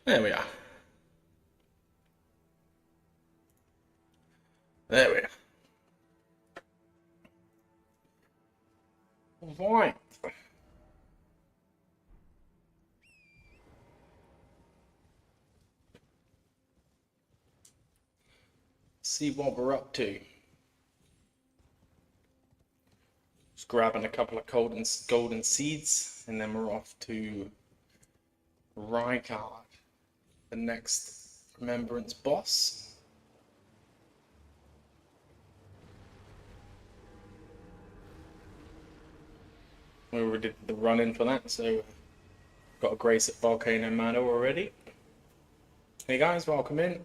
There we are. There we are. Right. See what we're up to. Just grabbing a couple of golden seeds, and then we're off to Rykard, the next Remembrance boss. We already did the run-in for that, so got a grace at Volcano Manor already. Hey guys, welcome in.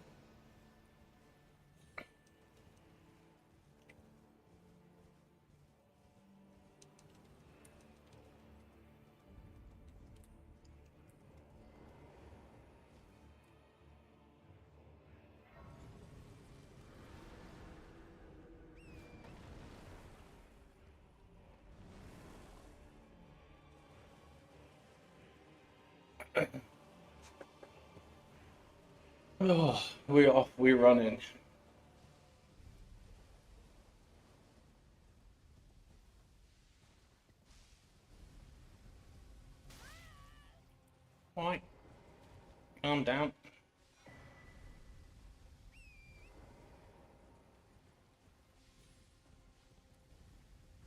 Oh, we're off, we're running. Right, calm down.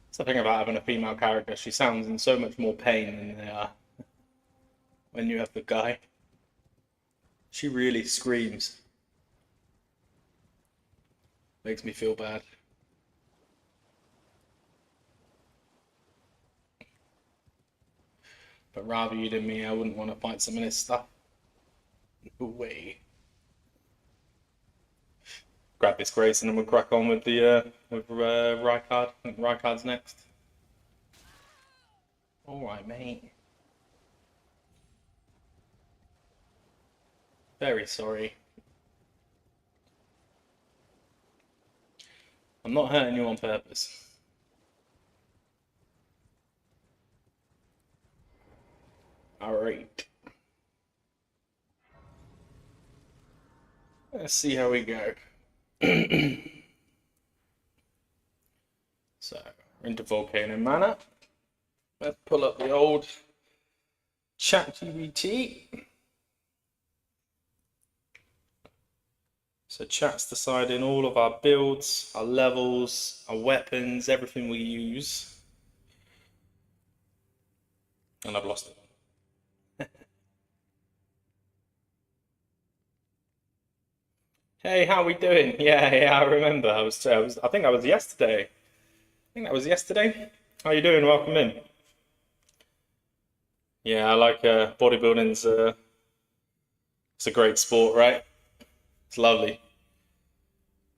That's the thing about having a female character, she sounds in so much more pain than they are when you have the guy. She really screams. Makes me feel bad. But rather you than me, I wouldn't want to fight some of this stuff. No way. Grab this grace and then we'll crack on with the Rykard. I think Rykard's next. Alright, mate. Very sorry. I'm not hurting you on purpose. Alright. Let's see how we go. So, we're into Volcano Manor. Let's pull up the old ChatGPT. So chat's deciding all of our builds, our levels, our weapons, everything we use. And I've lost it. Hey, how we doing? Yeah, I remember. I think I was yesterday. I think that was yesterday. How you doing? Welcome in. Yeah, I like bodybuilding's it's a great sport, right? It's lovely.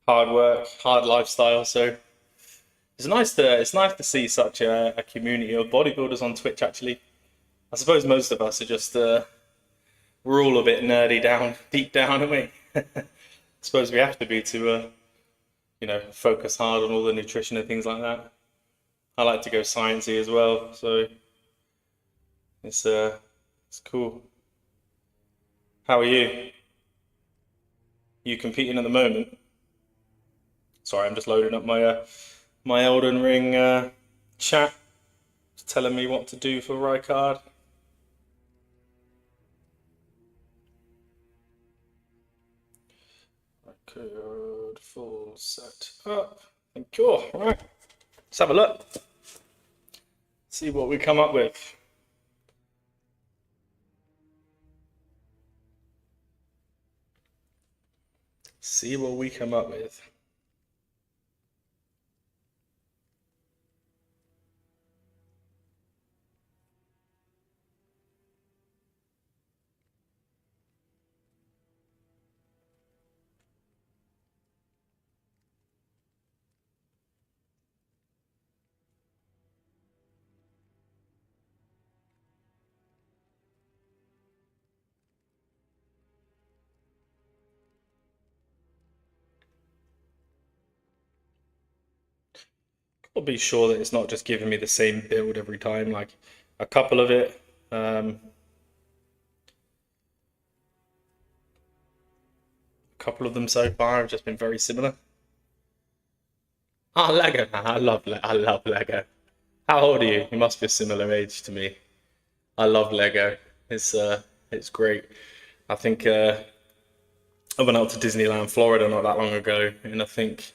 Hard work, hard lifestyle, so it's nice to see such a community of bodybuilders on Twitch actually. I suppose most of us are just we're all a bit nerdy deep down, aren't we? I suppose we have to be to you know, focus hard on all the nutrition and things like that. I like to go sciencey as well, so it's cool. How are you? You competing at the moment? Sorry, I'm just loading up my Elden Ring chat. It's telling me what to do for Rykard. Rykard full set up. Thank you. All right, let's have a look. See what we come up with. See what we come up with. I'll be sure that it's not just giving me the same build every time, like a couple of it. couple of them so far have just been very similar. Oh, Lego, man. I love Lego. How old are you? You must be a similar age to me. I love Lego. It's great. I think I went out to Disneyland, Florida not that long ago, and I think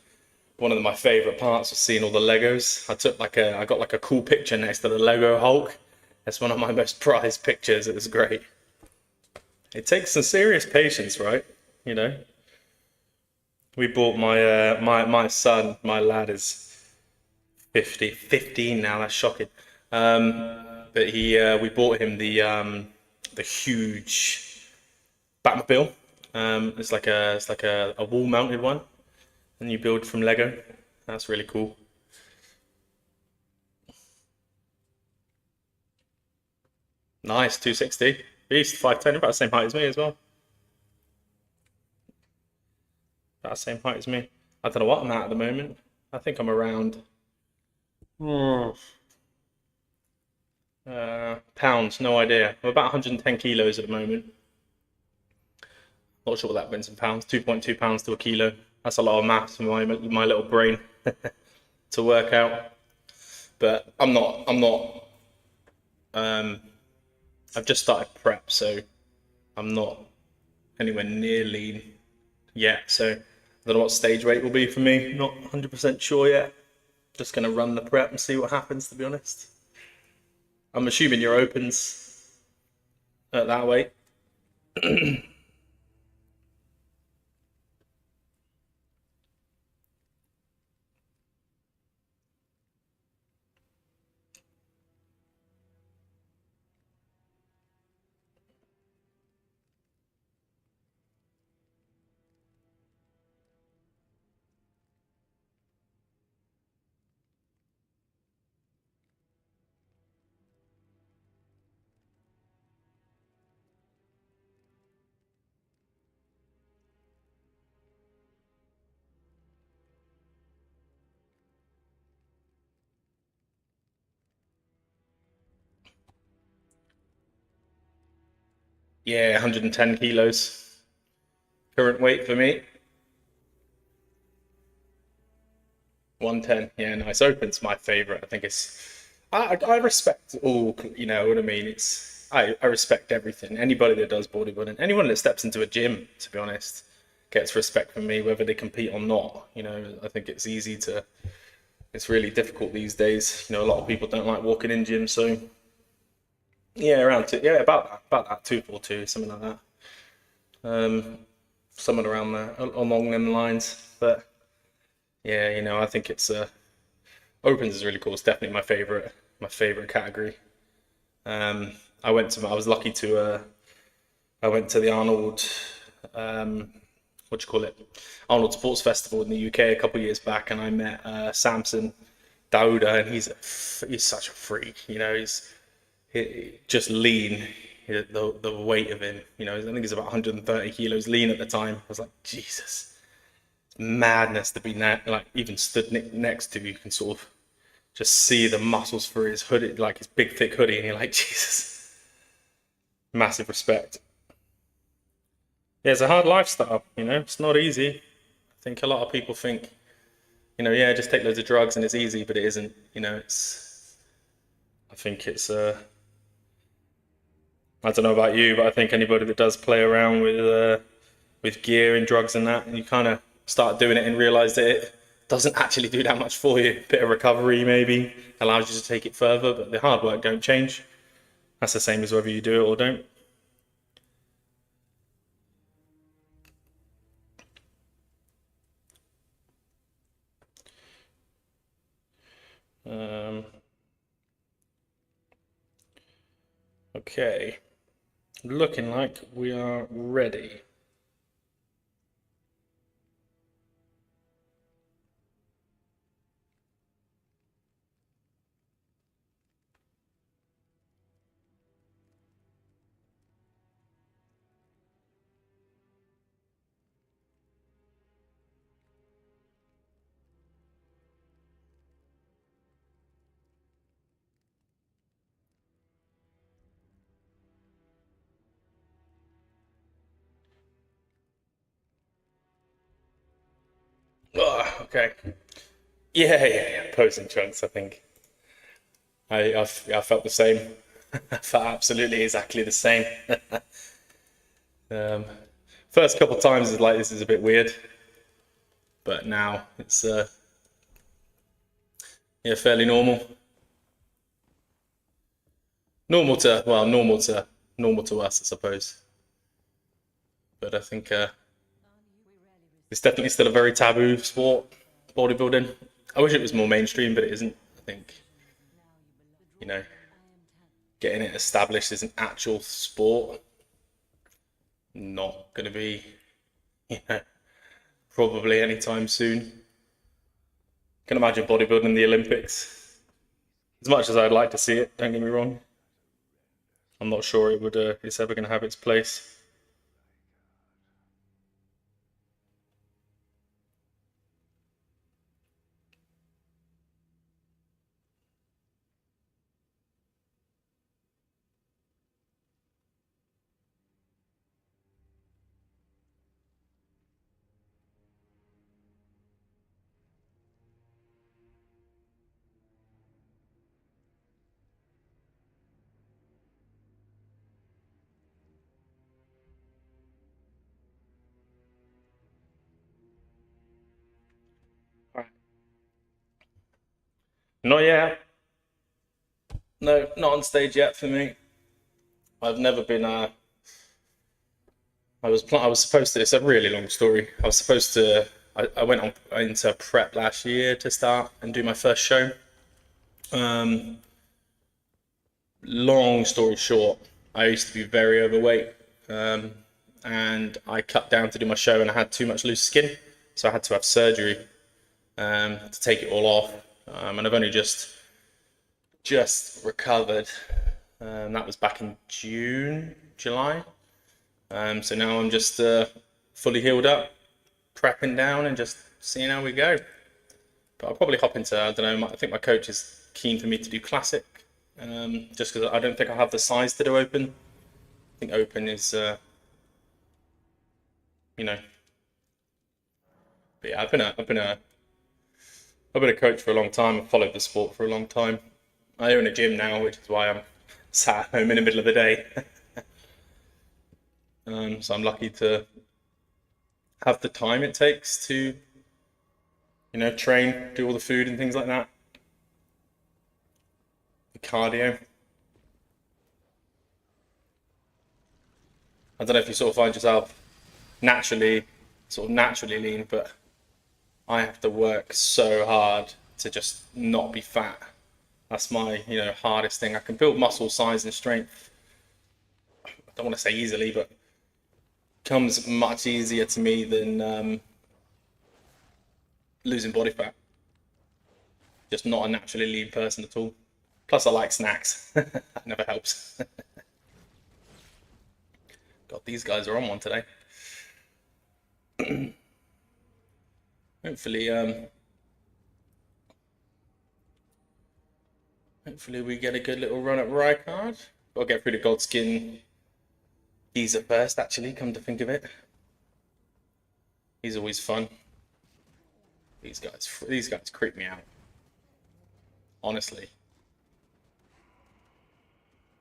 one of my favorite parts was seeing all the Legos. I got like a cool picture next to the Lego Hulk. That's one of my most prized pictures. It was great. It takes some serious patience, right? You know, we bought my son, my lad is 15 now. That's shocking. But we bought him the huge Batmobile. It's like a wall mounted one, and you build from Lego. That's really cool. Nice, 260. Beast, 5'10", about the same height as me as well. About the same height as me. I don't know what I'm at the moment. I think I'm around pounds, no idea. I'm about 110 kilos at the moment. Not sure what that means in pounds. 2.2 pounds to a kilo. That's a lot of maths for my little brain to work out. But I'm not. Um, I've just started prep, so I'm not anywhere near lean yet. So I don't know what stage weight will be for me. Not 100% sure yet. Just gonna run the prep and see what happens. To be honest, I'm assuming your opens at that weight. Yeah, 110 kilos. Current weight for me, 110. Yeah, nice. Open's my favorite. I think I respect all, you know what I mean? I respect everything. Anybody that does bodybuilding, anyone that steps into a gym, to be honest, gets respect from me, whether they compete or not. You know, I think it's really difficult these days. You know, a lot of people don't like walking in gyms, so yeah, around two, yeah, about that, 242, something like that. Um, Somewhere around there, along them lines. But yeah, you know, I think opens is really cool. It's definitely my favorite category. Um, I was lucky to I went to the Arnold, um, what do you call it? Arnold Sports Festival in the UK a couple of years back, and I met Samson Dauda, and he's such a freak. You know, just lean. The weight of him, you know, I think he's about 130 kilos lean at the time. I was like, Jesus, it's madness to be like even stood next to you. You can sort of just see the muscles through his hoodie, like his big thick hoodie, and you're like, Jesus, massive respect. Yeah, it's a hard lifestyle, you know, it's not easy. I think a lot of people think, you know, yeah, just take loads of drugs and it's easy, but it isn't. You know, I think I don't know about you, but I think anybody that does play around with gear and drugs and that, and you kind of start doing it and realize that it doesn't actually do that much for you. Bit of recovery maybe allows you to take it further, but the hard work don't change. That's the same as whether you do it or don't. Um, okay, looking like we are ready. Okay. Yeah. Posing trunks, I think. I felt the same. I felt absolutely exactly the same. um, first couple of times is like, this is a bit weird, but now it's yeah, fairly normal. Normal to us, I suppose. But I think it's definitely still a very taboo sport, bodybuilding. I wish it was more mainstream, but it isn't. I think, you know, getting it established as an actual sport, not going to be, you know, probably anytime soon. Can imagine bodybuilding in the Olympics. As much as I'd like to see it, don't get me wrong, I'm not sure it's ever going to have its place. Not yet. No, not on stage yet for me. I've never been. I was supposed to. It's a really long story. I was supposed to. I went on into prep last year to start and do my first show. Um, Long story short, I used to be very overweight, um, and I cut down to do my show, and I had too much loose skin, so I had to have surgery to take it all off. And I've only just recovered. That was back in June, July. So now I'm just fully healed up, prepping down, and just seeing how we go. But I'll probably hop into, I don't know, I think my coach is keen for me to do classic, just because I don't think I have the size to do open. I think open is, you know, but yeah, I've been a coach for a long time. I've followed the sport for a long time. I own a gym now, which is why I'm sat at home in the middle of the day. So I'm lucky to have the time it takes to, train, do all the food and things like that. The cardio. I don't know if you sort of find yourself naturally lean, but I have to work so hard to just not be fat. That's my, hardest thing. I can build muscle size and strength. I don't want to say easily, but comes much easier to me than losing body fat. Just not a naturally lean person at all. Plus, I like snacks. That never helps. God, these guys are on one today. Hopefully, hopefully we get a good little run at Rykard. I'll get through the Godskin geezer first, actually, come to think of it. He's always fun. These guys creep me out. Honestly.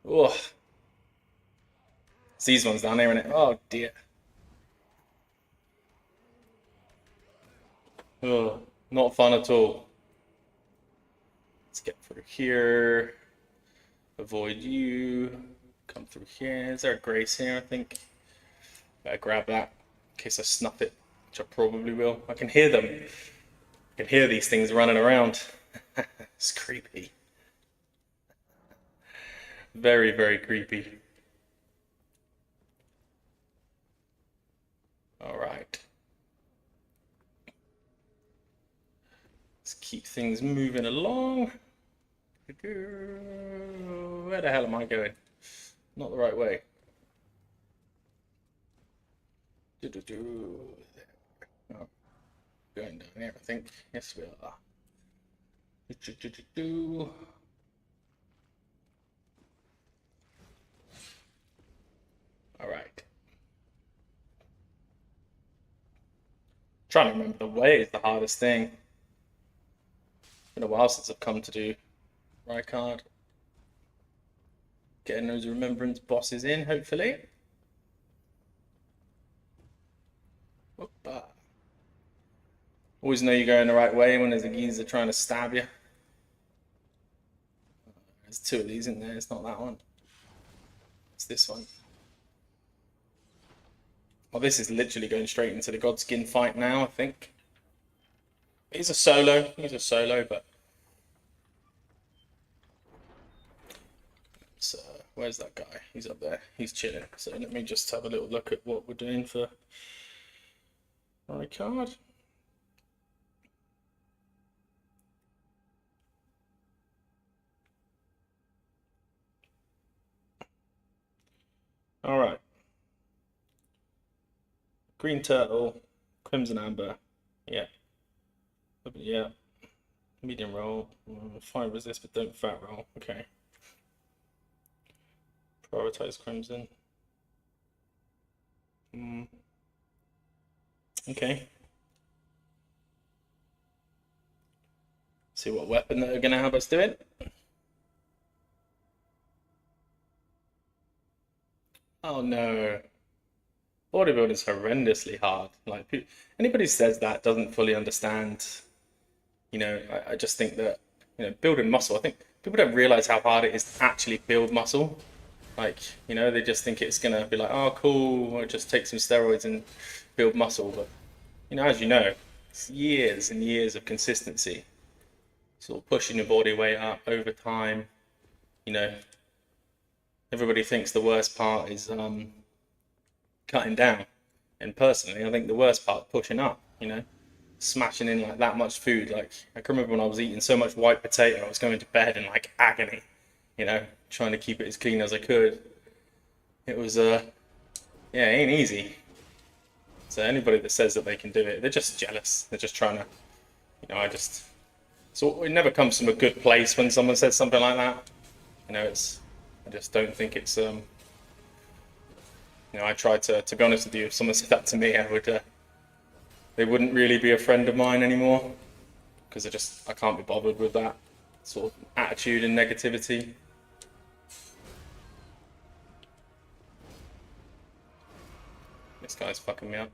Oh, it's these ones down there, innit? Oh dear. Oh, not fun at all. Let's get through here. Avoid you. Come through here. Is there a Grace here, I think? Better grab that in case I snuff it, which I probably will. I can hear them. I can hear these things running around. It's creepy. Very, very creepy. All right. Let's keep things moving along. Where the hell am I going? Not the right way. Oh, going down here, I think. Yes, we are. All right. Trying to remember the way is the hardest thing. It's been a while since I've come to do Rykard. Getting those remembrance bosses in, hopefully. Whoop-a. Always know you're going the right way when there's a geezer trying to stab you. There's two of these in there, it's not that one. It's this one. Well, this is literally going straight into the Godskin fight now, I think. He's a solo, but... So, where's that guy? He's up there, he's chilling. So let me just have a little look at what we're doing for Rykard. All right. Green turtle, crimson amber, yeah. Medium roll, fire resist but don't fat roll, okay. Prioritize crimson. Okay. See what weapon they're gonna have us doing. Oh no. Bodybuilding is horrendously hard. Like, anybody who says that doesn't fully understand. You know, I just think that, you know, building muscle, I think people don't realize how hard it is to actually build muscle. Like, you know, they just think it's gonna be like, oh, cool, I'll just take some steroids and build muscle. But, you know, as you know, it's years and years of consistency. Sort of pushing your body weight up over time. You know, everybody thinks the worst part is cutting down. And personally, I think the worst part is pushing up, you know, smashing in like that much food. Like, I can remember when I was eating so much white potato, I was going to bed in like agony, you know, trying to keep it as clean as I could. It was, yeah, it ain't easy. So anybody that says that they can do it, they're just jealous. They're just trying to, you know, so it never comes from a good place when someone says something like that. You know, I just don't think it's, you know, I try to be honest with you, if someone said that to me, they wouldn't really be a friend of mine anymore, because I can't be bothered with that sort of attitude and negativity. This guy's fucking me up.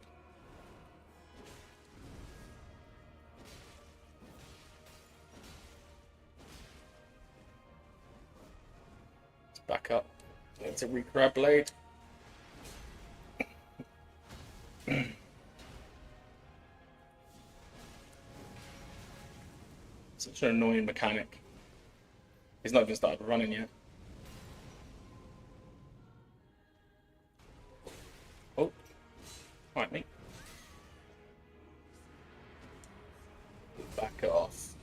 Let's back up. It's a regrab blade. Such an annoying mechanic. He's not even started running yet. Oh, right, mate. Back it off.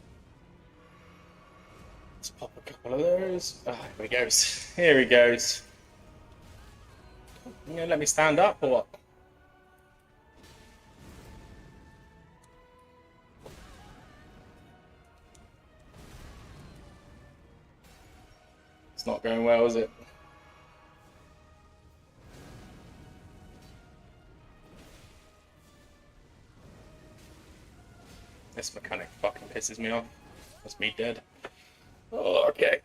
Let's pop a couple of those. Ah, here he goes. Here he goes. You gonna let me stand up or what? It's not going well, is it? This mechanic fucking pisses me off. That's me dead. Oh, okay.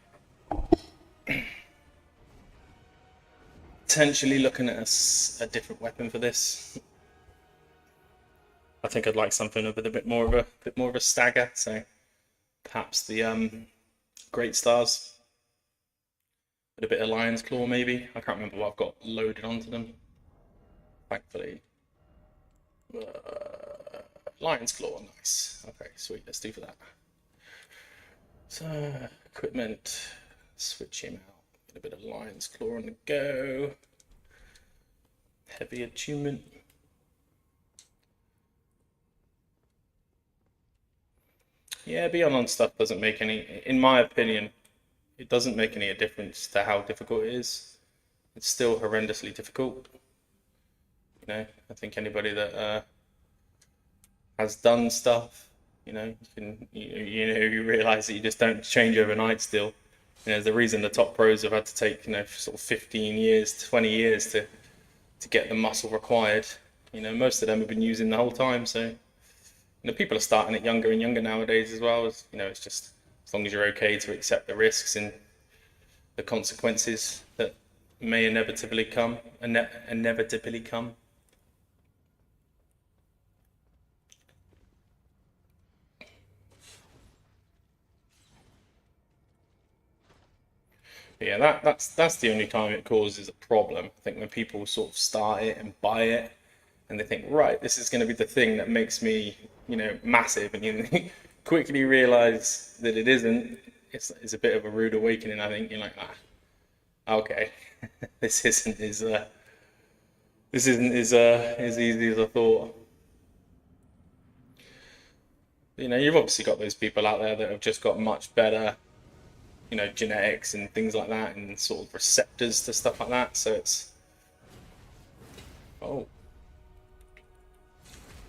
Potentially looking at a different weapon for this. I think I'd like something with a bit more of a stagger. So perhaps the Great Stars. With a bit of Lion's Claw, maybe. I can't remember what I've got loaded onto them. Thankfully. Lion's Claw, nice. Okay, sweet, let's do for that. So, equipment, switch him out. Get a bit of Lion's Claw on the go. Heavy attunement. Yeah, Beyond on stuff doesn't make any, in my opinion, it doesn't make any difference to how difficult it is. It's still horrendously difficult. You know, I think anybody that has done stuff, you know, you realize that you just don't change overnight still. You know, there's the reason the top pros have had to take, you know, sort of 15 years, 20 years to get the muscle required. You know, most of them have been using the whole time, so People are starting it younger and younger nowadays as well. It's just as long as you're okay to accept the risks and the consequences that may inevitably come. Inevitably come. But yeah, that's the only time it causes a problem. I think when people sort of start it and buy it, and they think, right, this is going to be the thing that makes me, massive, and you quickly realize that it isn't. It's a bit of a rude awakening. I think you're like, okay, this isn't as easy as I thought. You've obviously got those people out there that have just got much better, genetics and things like that, and sort of receptors to stuff like that. So it's, oh,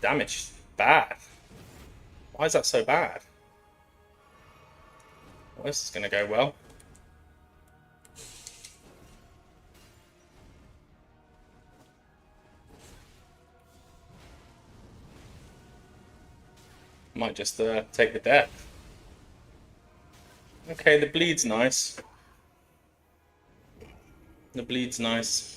damage bad. Why is that so bad? Well, this is going to go well. Might just take the death. Okay, the bleed's nice. The bleed's nice.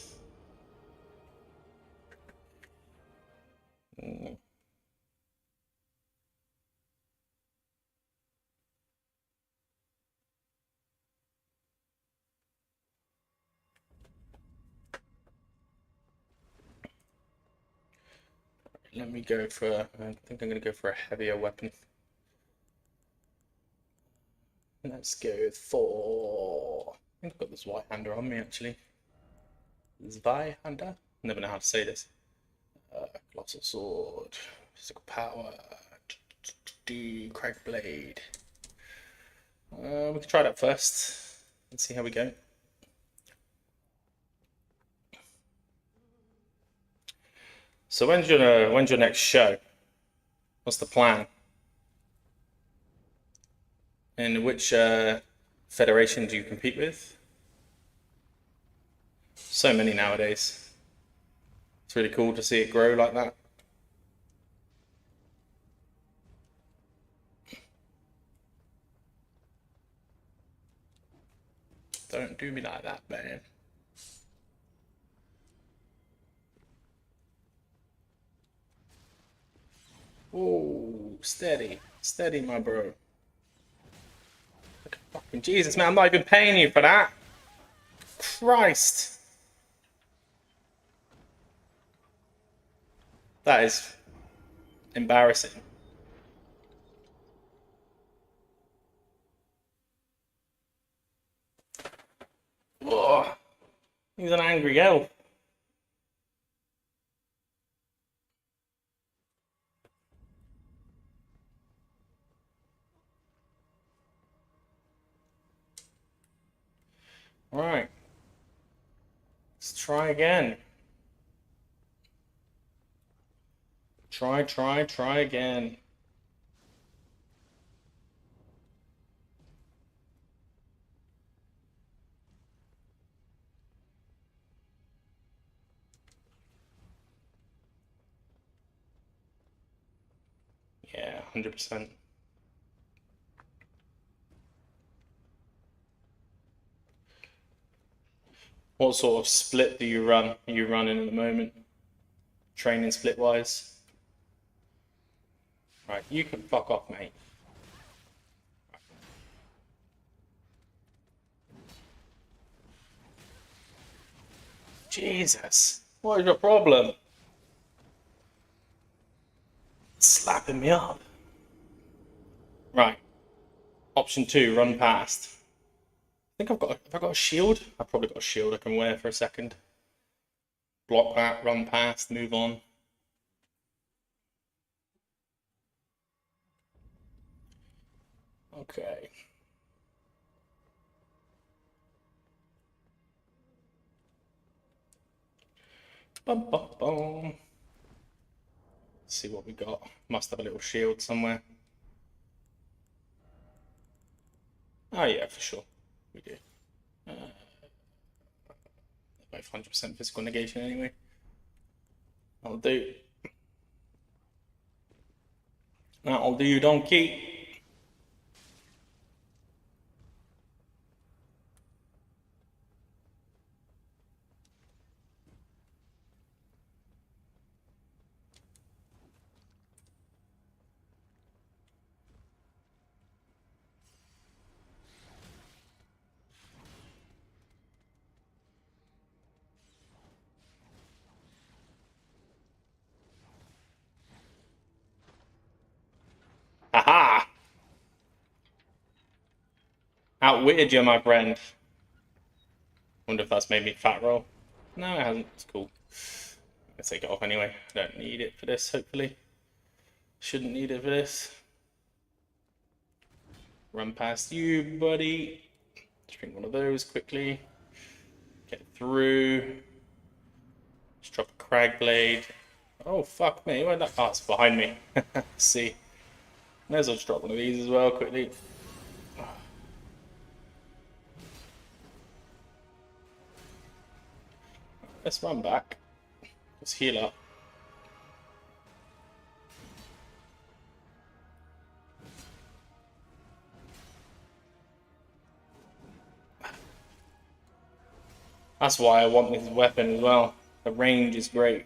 Let me go for, I think I'm going to go for a heavier weapon. Let's go for, I think I've got the Zweihander on me actually. Zweihander? Never know how to say this. Colossal Sword, Physical Power, Craig Blade. We can try that first and see how we go. So when's your next show? What's the plan? And which federation do you compete with? So many nowadays. It's really cool to see it grow like that. Don't do me like that, man. Oh, steady. Steady, my bro. Fucking Jesus, man, I'm not even paying you for that. Christ. That is embarrassing. Oh, he's an angry elf. All right. Let's try again. Try again. Yeah, 100%. What sort of split do you run? Are you running at the moment? Training split wise? Right, you can fuck off, mate. Jesus, what is your problem? Slapping me up. Right. Option 2, run past. I think have I got a shield? I've probably got a shield I can wear for a second. Block that, run past, move on. Okay. Bum, bum, bum. Let's see what we got. Must have a little shield somewhere. Oh yeah, for sure. We do. Both 100% physical negation anyway. I'll do. That'll do, donkey. Haha! Outwitted you, my friend. Wonder if that's made me fat roll. No, it hasn't. It's cool. Let's take it off anyway. I don't need it for this, hopefully. Shouldn't need it for this. Run past you, buddy. Just drink one of those quickly. Get through. Just drop a crag blade. Oh, fuck me. Where'd that? Oh, it's behind me. See. May as well just drop one of these as well quickly. Let's run back. Let's heal up. That's why I want this weapon as well. The range is great.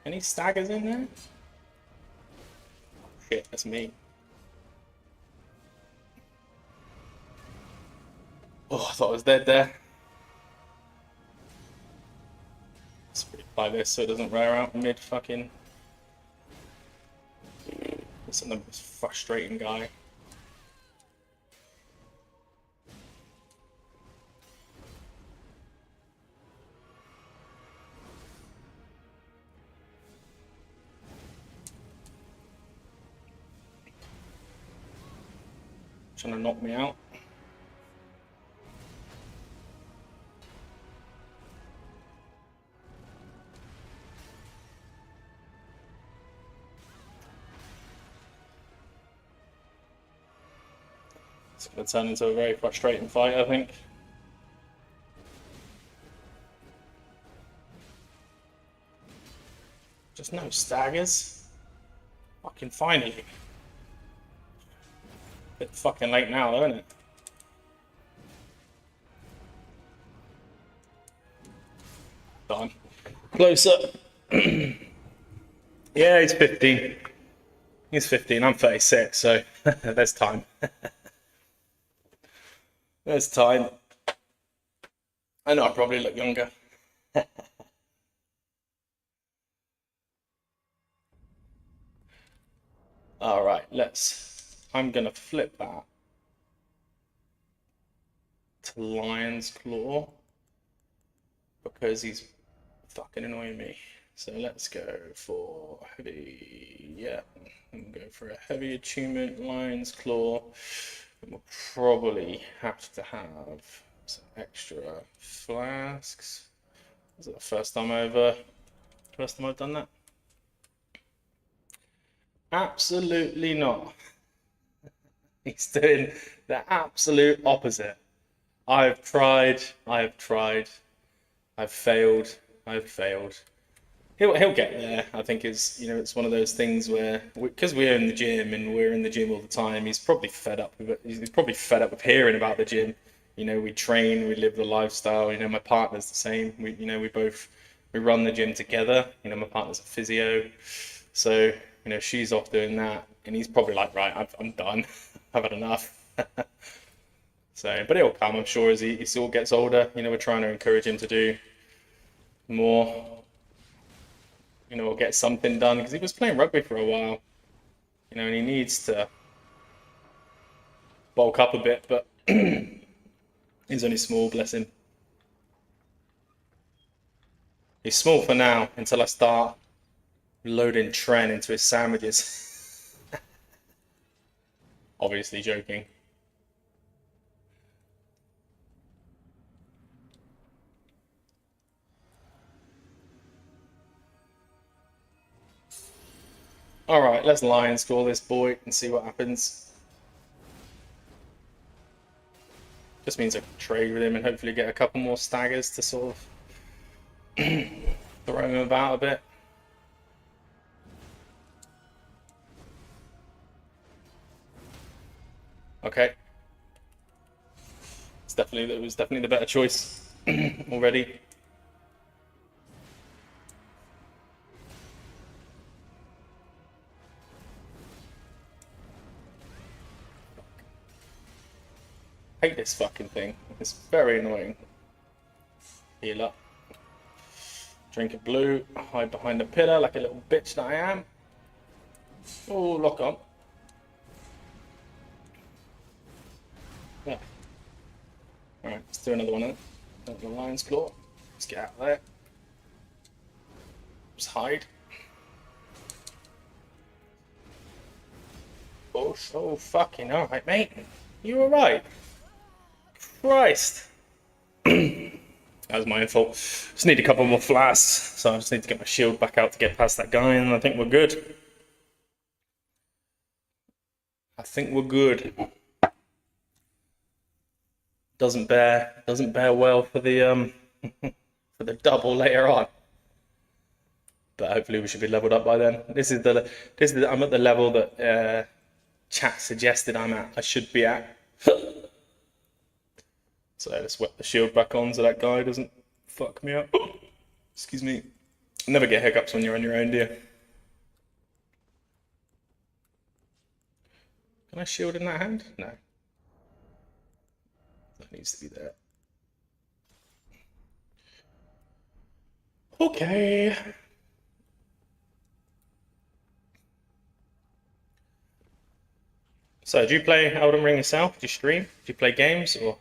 Any staggers in there? Shit, that's me. Oh, I thought I was dead there. Let's apply this so it doesn't wear out mid fucking. This is the most frustrating guy. Trying to knock me out. It's going to turn into a very frustrating fight, I think. Just no staggers. Fucking finally. Bit fucking late now, though, isn't it? Done. Close up. Yeah, he's 15. He's 15. I'm 36, so there's time. There's time. I know I probably look younger. All right, I'm gonna flip that to Lion's Claw because he's fucking annoying me. So let's go for heavy. Yeah, and go for a heavy attunement, Lion's Claw. And we'll probably have to have some extra flasks. Is it the first time I've done that? Absolutely not. He's doing the absolute opposite. I've tried, I've failed, He'll get there. I think it's one of those things where, because we're in the gym and we're in the gym all the time, he's probably fed up with it. He's probably fed up with hearing about the gym. We train, we live the lifestyle. My partner's the same. We run the gym together. My partner's a physio, so she's off doing that, and he's probably like, right, I'm done. I've had enough. So, but it'll come, I'm sure, as he still gets older. We're trying to encourage him to do more. Or get something done, because he was playing rugby for a while. And he needs to bulk up a bit, but he's only small, bless him. He's small for now until I start loading Tren into his sandwiches. Obviously joking. Alright, let's Lion score this boy and see what happens. Just means I can trade with him and hopefully get a couple more staggers to sort of Throw him about a bit. Okay. It was definitely the better choice already. Hate this fucking thing. It's very annoying. Heal up. Drink a blue. Hide behind a pillar like a little bitch that I am. Oh, lock on. Yeah. Alright, let's do another one then. The lion's claw. Let's get out of there. Just hide. Oh, so fucking alright, mate. You alright? Christ. That was my own fault. Just need a couple more flasks, so I just need to get my shield back out to get past that guy, and I think we're good. I think we're good. Doesn't bear well for the for the double later on. But hopefully we should be leveled up by then. I'm at the level that chat suggested I should be at. So let's whip the shield back on so that guy doesn't fuck me up. Excuse me. Never get hiccups when you're on your own, do you? Can I shield in that hand? No. That needs to be there. Okay. So, do you play Elden Ring yourself? Do you stream? Do you play games, or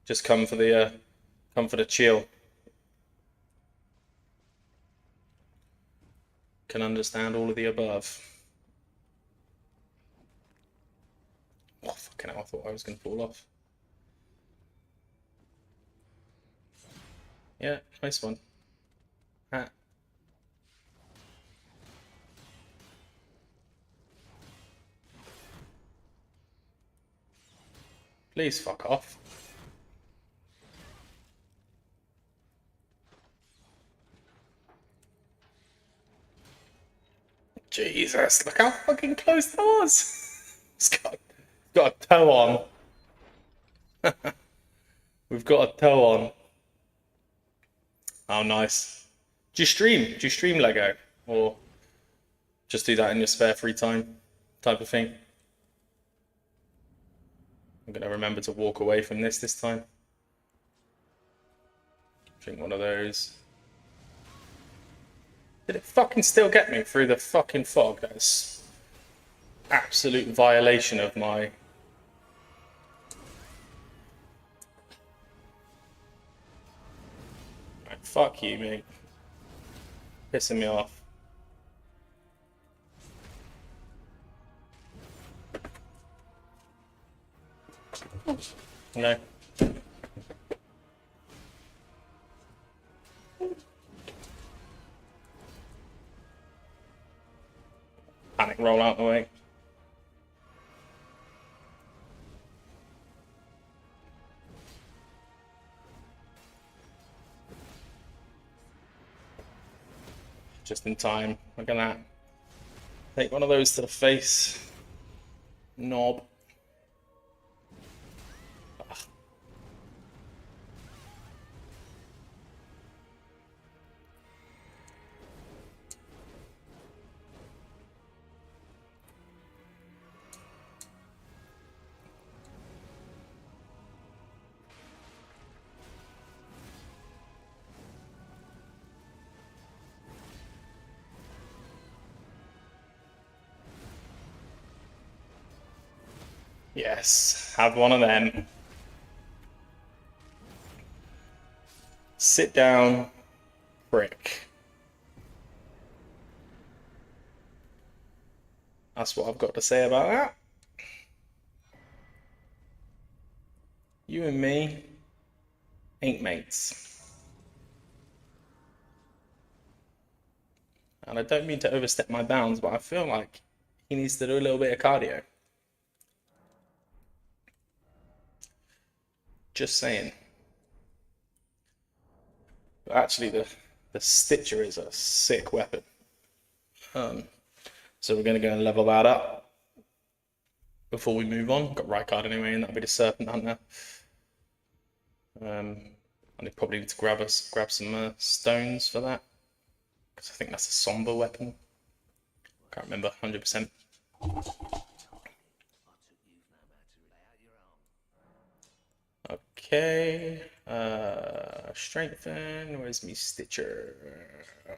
just come for the chill? Can understand all of the above. Oh, fucking hell, I thought I was going to fall off. Yeah, nice one. Ah. Please fuck off. Jesus, look how fucking close that was. It's got a toe on. We've got a toe on. Oh, nice. Do you stream? Do you stream Lego? Or just do that in your spare free time type of thing? I'm going to remember to walk away from this time. Drink one of those. Did it fucking still get me through the fucking fog? That's absolute violation of my... Right, fuck you, mate. Pissing me off. No. Panic roll out the way. Just in time. Look at that. Take one of those to the face. Knob. Yes, have one of them. Sit down, prick. That's what I've got to say about that. You and me ain't mates. And I don't mean to overstep my bounds, but I feel like he needs to do a little bit of cardio. Just saying. But actually, the Stitcher is a sick weapon. So we're going to go and level that up before we move on. Got Rykard anyway, and that'll be the Serpent Hunter. I probably need to grab some stones for that, because I think that's a somber weapon. Can't remember 100%. Okay, strengthen. Where's me Stitcher?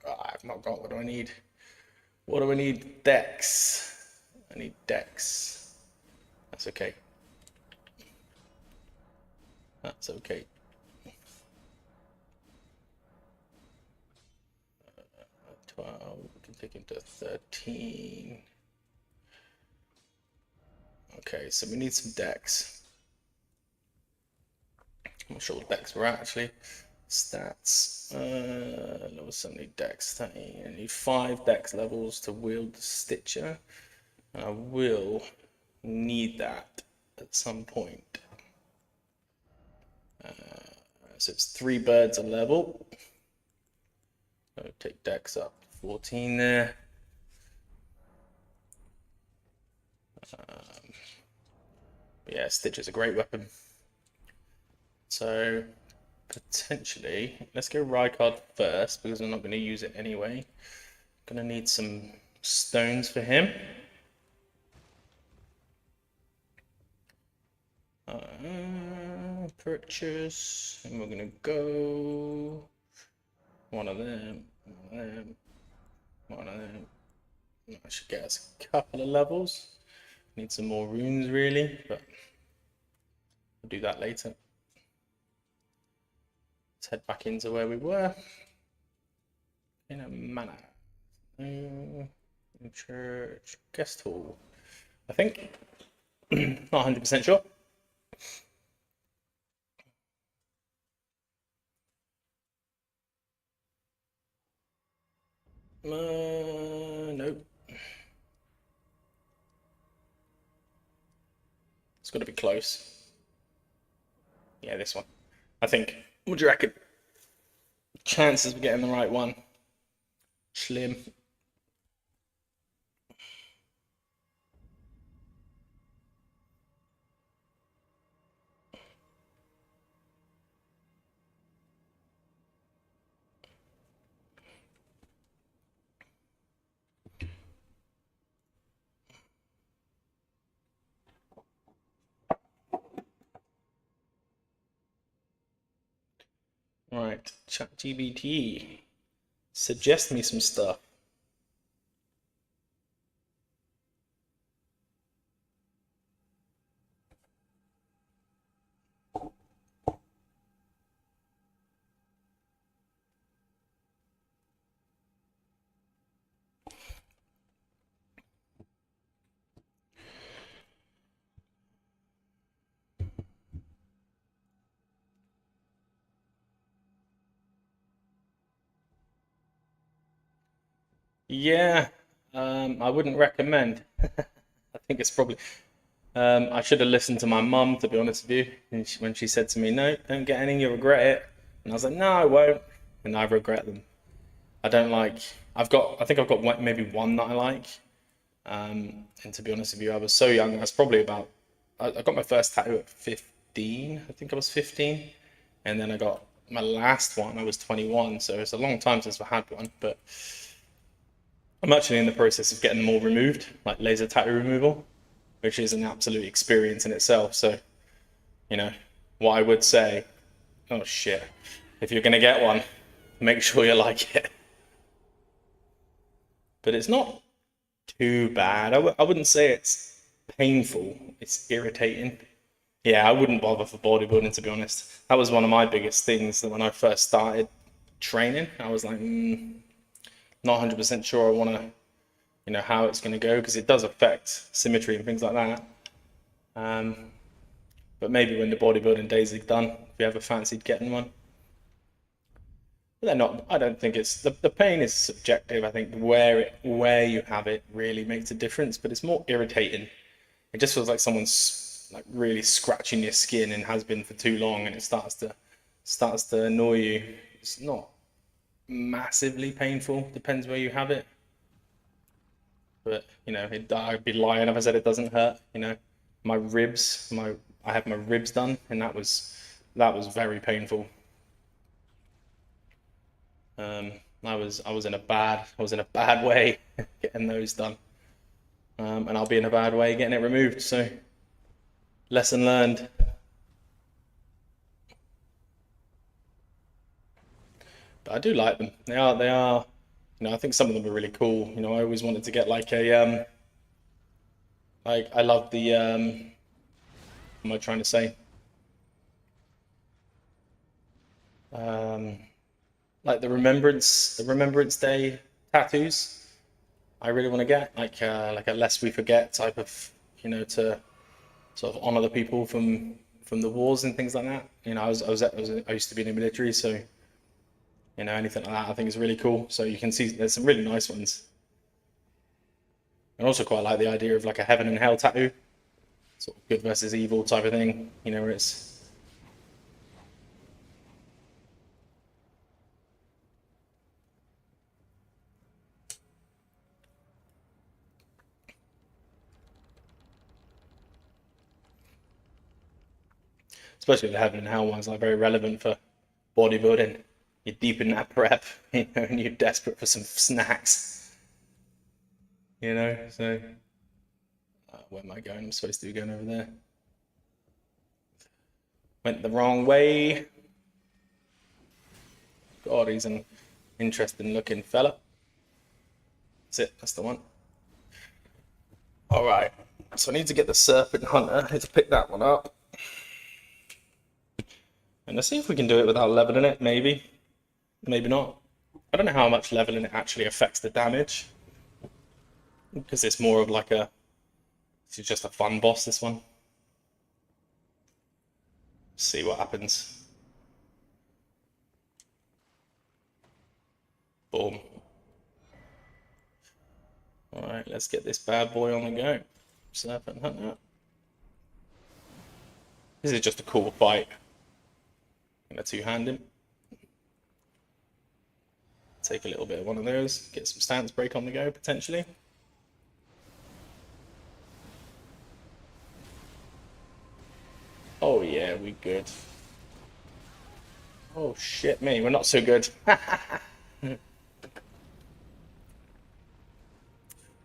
I've not got. What do I need? What do I need? Dex. I need Dex. That's okay. That's okay. 12. We can take him to 13. Okay, so we need some Dex. I'm not sure what Dex we're at actually. Stats. Level 70 Dex 13. I need 5 Dex levels to wield the Stitcher. And I will need that at some point. So it's 3 birds a level. I'll take Dex up 14 there. Yeah, Stitcher's a great weapon. So potentially, let's go Rykard first because I'm not going to use it anyway. Gonna need some stones for him. Purchase, and we're gonna go one of them. I should get us a couple of levels. Need some more runes really, but we'll do that later. Let's head back into where we were. In a manor. Church. Guest hall. I think. Not 100% sure. Nope. It's got to be close. Yeah, this one. I think. What do you reckon? Chances of getting the right one. Slim. Right, ChatGPT. Suggest me some stuff. Yeah, I wouldn't recommend. I think it's probably. I should have listened to my mum, to be honest with you, and when she said to me, "No, don't get any, you'll regret it," and I was like, "No, I won't," and I regret them. I don't like. I think I've got maybe one that I like. And to be honest with you, I was so young. I was probably about. I got my first tattoo at 15. I think I was 15, and then I got my last one. I was 21, so it's a long time since I had one, but. I'm actually in the process of getting them all removed, like laser tattoo removal, which is an absolute experience in itself. So, you know, what I would say, oh shit, if you're gonna get one, make sure you like it. But it's not too bad. I wouldn't say it's painful. It's irritating. Yeah, I wouldn't bother for bodybuilding, to be honest. That was one of my biggest things that when I first started training, I was like, not 100% sure I want to, how it's going to go, because it does affect symmetry and things like that. But maybe when the bodybuilding days are done, if you ever fancied getting one. But they're not. I don't think it's the pain is subjective. I think where you have it really makes a difference, but it's more irritating. It just feels like someone's like really scratching your skin and has been for too long, and it starts to annoy you. It's not massively painful. Depends where you have it. But you know, I'd be lying if I said it doesn't hurt. You know, my ribs, I had my ribs done, and that was very painful. I was in a bad way getting those done, and I'll be in a bad way getting it removed. So, lesson learned. But I do like them. They are. You know, I think some of them are really cool. You know, I always wanted to get like like I love the what am I trying to say? Um, like the Remembrance Day tattoos. I really want to get like a lest we forget type of, you know, to sort of honor the people from the wars and things like that. You know, I used to be in the military, so you know anything like that I think is really cool. So you can see there's some really nice ones. And also quite like the idea of like a heaven and hell tattoo, sort of good versus evil type of thing. You know, where it's especially the heaven and hell ones like very relevant for bodybuilding. You're deep in that prep, you know, and you're desperate for some snacks, you know. So where am I going? I'm supposed to be going over there. Went the wrong way. God, he's an interesting looking fella. That's it. That's the one. All right. So I need to get the Serpent Hunter. I need to pick that one up. And let's see if we can do it without leveling it. Maybe. Maybe not. I don't know how much leveling it actually affects the damage. Because it's more of like a... It's just a fun boss, this one. See what happens. Boom. Alright, let's get this bad boy on the go. Serpent Hunter. This is just a cool fight. I'm gonna two-hand him. Take a little bit of one of those. Get some stance break on the go, potentially. Oh yeah, we good. Oh shit me, we're not so good.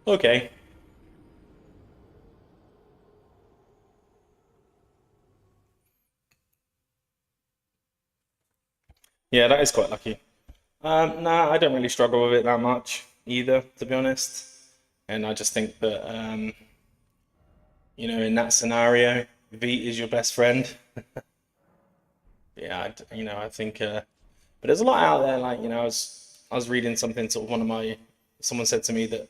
Okay. Yeah, that is quite lucky. Nah, I don't really struggle with it that much either, to be honest. And I just think that, you know, in that scenario, V is your best friend. Yeah, you know, I think, but there's a lot out there. Like, you know, I was reading something, sort of someone said to me that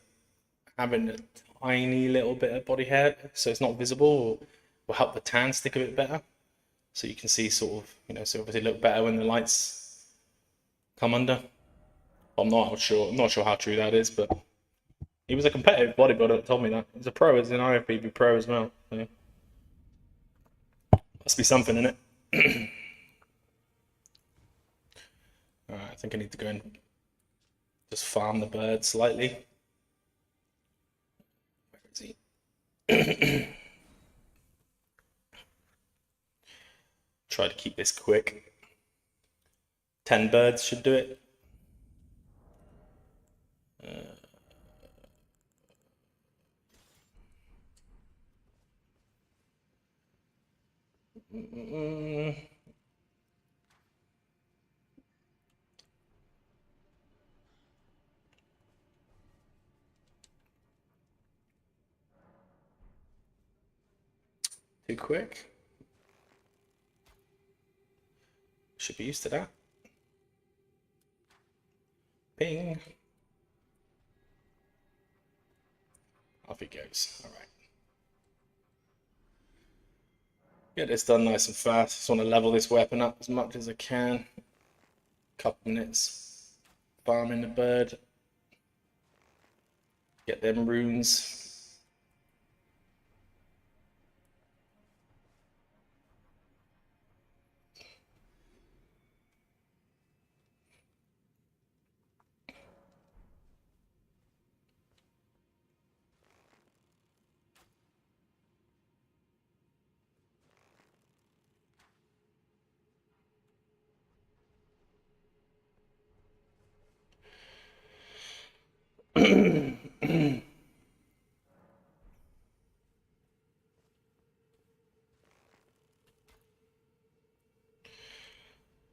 having a tiny little bit of body hair, so it's not visible, will help the tan stick a bit better. So you can see sort of, you know, so obviously look better when the lights come under. I'm not sure. I'm not sure how true that is, but he was a competitive bodybuilder that told me that. He's a pro, he's an IFBB pro as well. So must be something in it. All right, I think I need to go and just farm the bird slightly. Where is he? Try to keep this quick. 10 birds should do it. Too quick. Should be used to that. Ping. Off he goes. All right. Get this done nice and fast. Just want to level this weapon up as much as I can. Couple minutes. Farming the bird. Get them runes.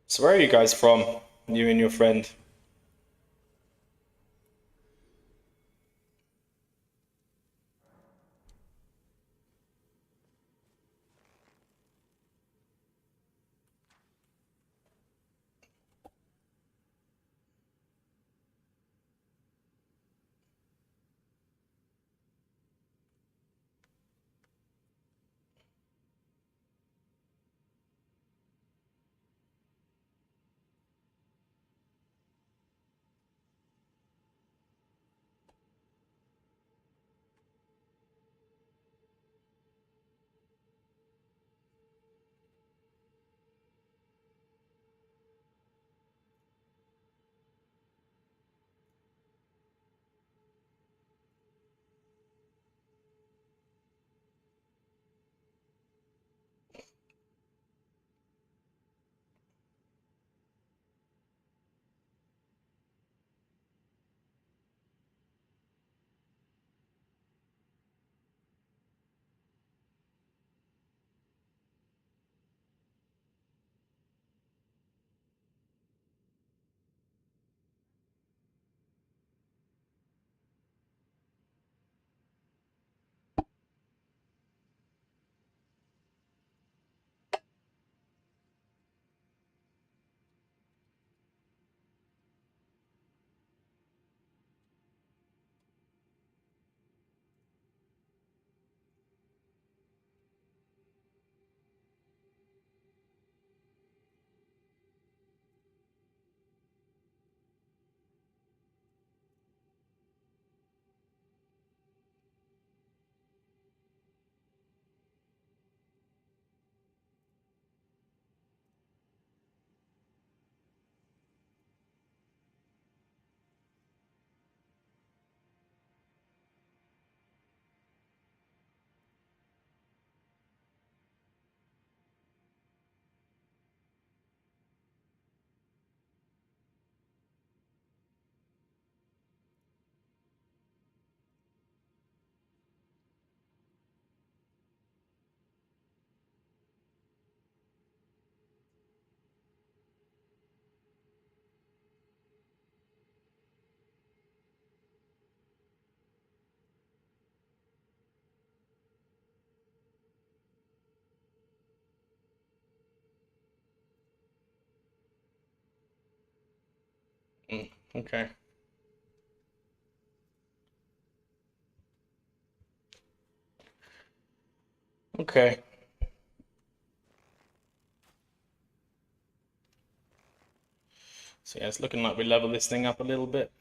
So where are you guys from? You and your friend? Okay. Okay. So yeah, it's looking like we level this thing up a little bit.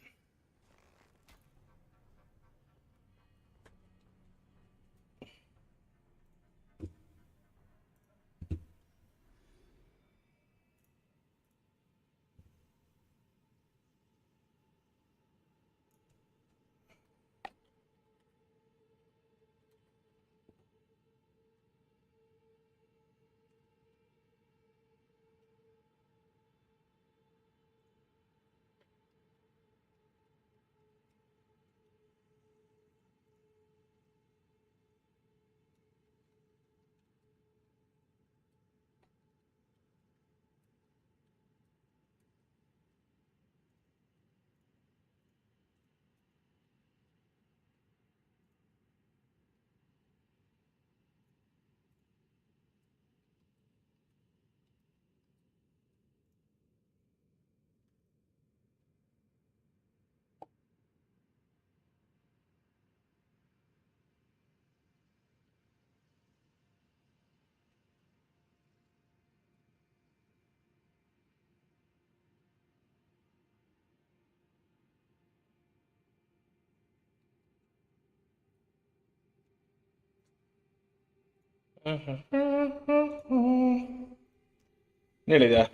Nearly there.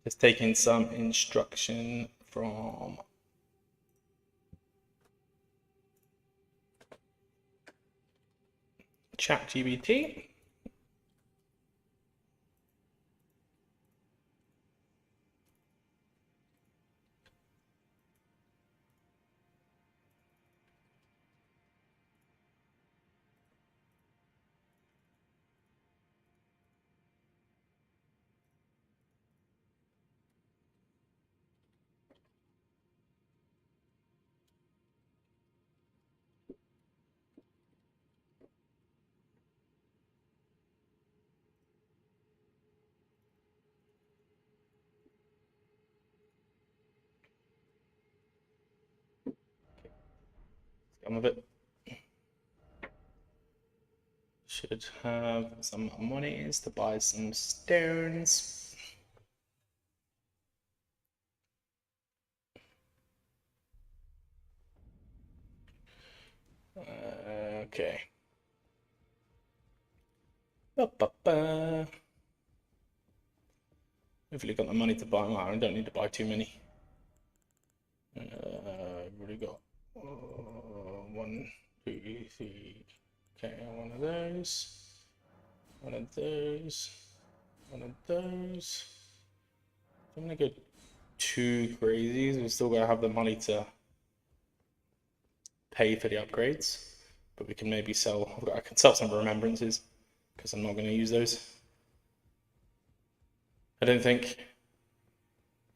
Just taking some instruction from ChatGPT. come of it. Should have some monies to buy some stones. Okay. Hopefully got the money to buy. Well, I don't need to buy too many. I've already got 1, 2, 3. Okay, one of those. One of those. One of those. I'm gonna go too crazy. We're still gonna have the money to pay for the upgrades, but we can maybe sell. I can sell some remembrances because I'm not going to use those. I don't think,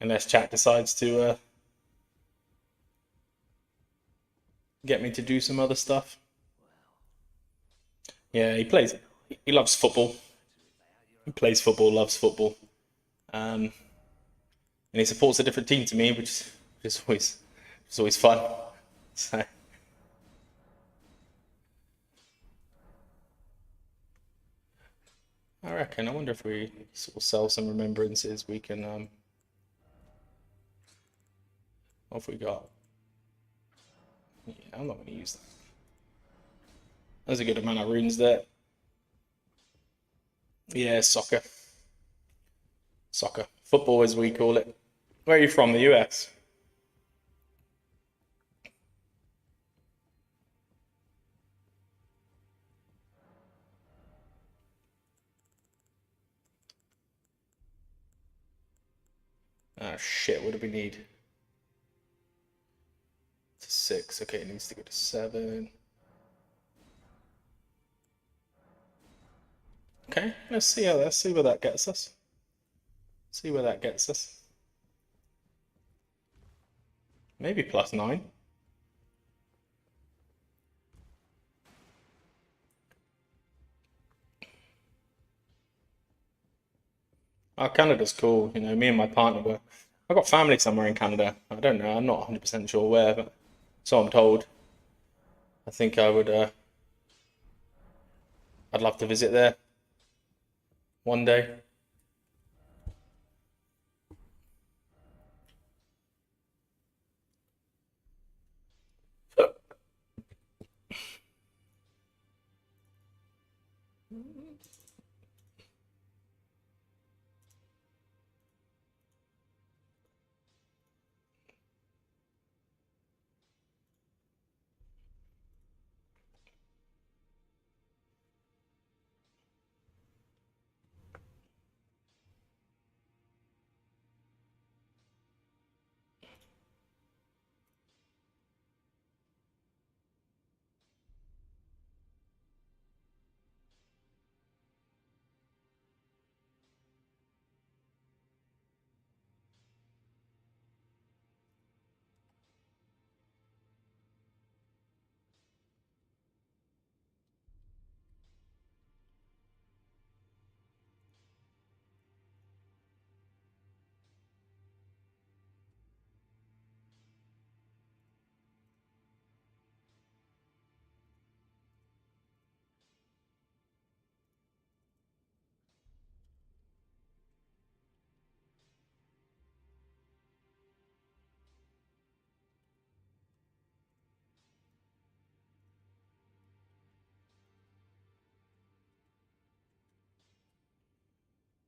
unless chat decides to get me to do some other stuff. Yeah, he plays. He loves football. He plays football, loves football, and he supports a different team to me, which is always fun. So. I reckon. I wonder if we sort of sell some remembrances. We can. What have we got? Yeah, I'm not going to use that. There's a good amount of runes there. Yeah, soccer. Soccer. Football, as we call it. Where are you from? The US? Ah, shit. What do we need? To 6. Okay, it needs to go to 7. Okay, let's see where that gets us. See where that gets us. Maybe +9. Oh, Canada's cool. You know, me and my partner were. I've got family somewhere in Canada. I don't know. I'm not 100% sure where, but so I'm told. I think I would. I'd love to visit there one day.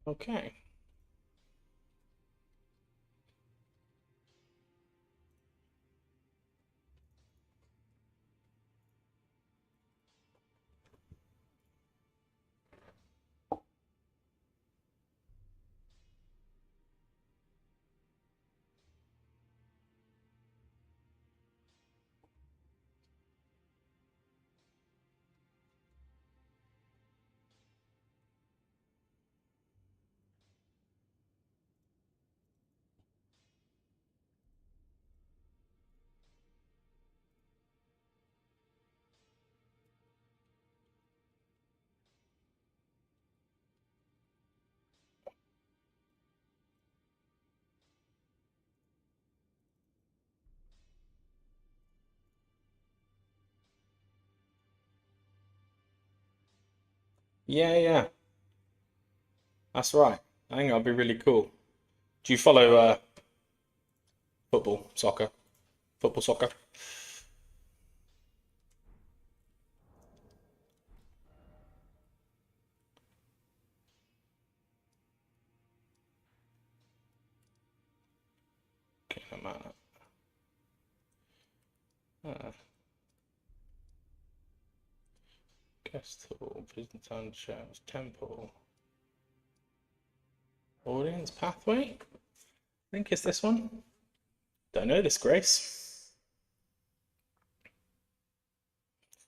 Okay. Yeah, yeah. That's right. I think that'll be really cool. Do you follow football, soccer? Football, soccer? Okay, I'm out. Guest hall, Byzantine Church, Temple. Audience pathway? I think it's this one. Don't know this, Grace.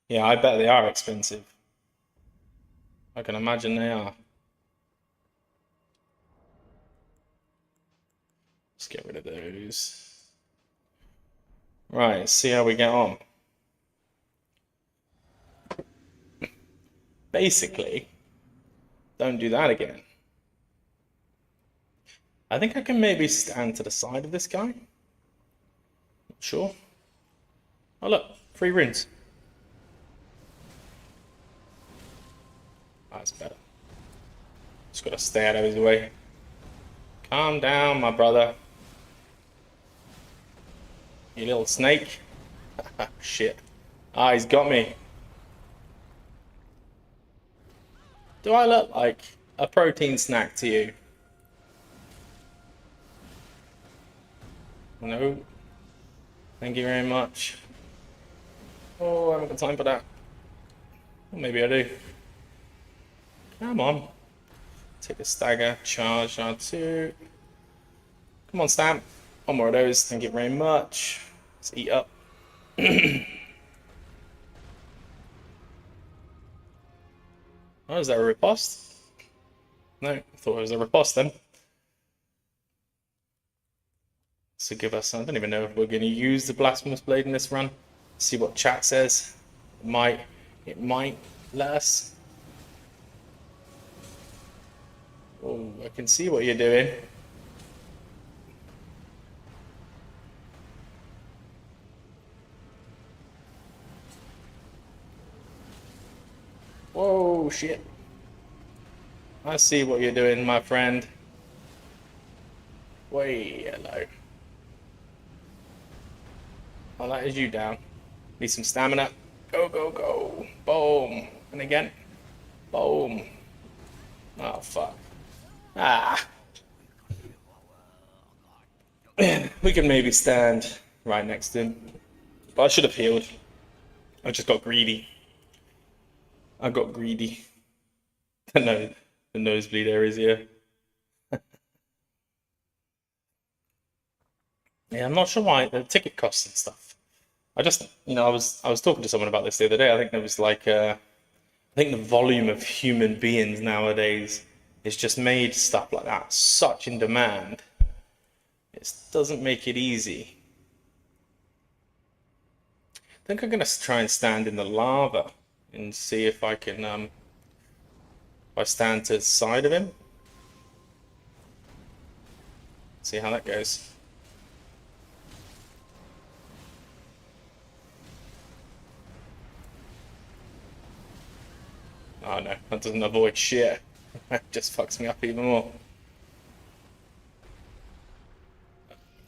Yeah, I bet they are expensive. I can imagine they are. Let's get rid of those. Right, see how we get on. Basically, don't do that again. I think I can maybe stand to the side of this guy. Not sure. Oh look, 3 runes. That's better. Just gotta stay out of his way. Calm down, my brother. You little snake. Shit. Ah, he's got me. Do I look like a protein snack to you? No. Thank you very much. Oh, I haven't got time for that. Well, maybe I do. Come on. Take a stagger, charge, R2. Come on, Stamp. One more of those. Thank you very much. Let's eat up. Oh, is that a riposte? No, I thought it was a riposte then. So give us, I don't even know if we're going to use the Blasphemous Blade in this run. See what chat says. It might let us. Oh, I can see what you're doing. Whoa, shit. I see what you're doing, my friend. Way hello. Oh, that is you down. Need some stamina. Go, go, go. Boom. And again. Boom. Oh, fuck. Ah. We can maybe stand right next to him. But I should have healed. I just got greedy. I got greedy. No, the nosebleed areas here. Yeah, I'm not sure why the ticket costs and stuff. I just, I was talking to someone about this the other day. I think there was like, I think the volume of human beings nowadays has just made stuff like that such in demand. It doesn't make it easy. I think I'm gonna try and stand in the lava and see if I can, if I stand to the side of him. See how that goes. Oh no, that doesn't avoid shit. That just fucks me up even more.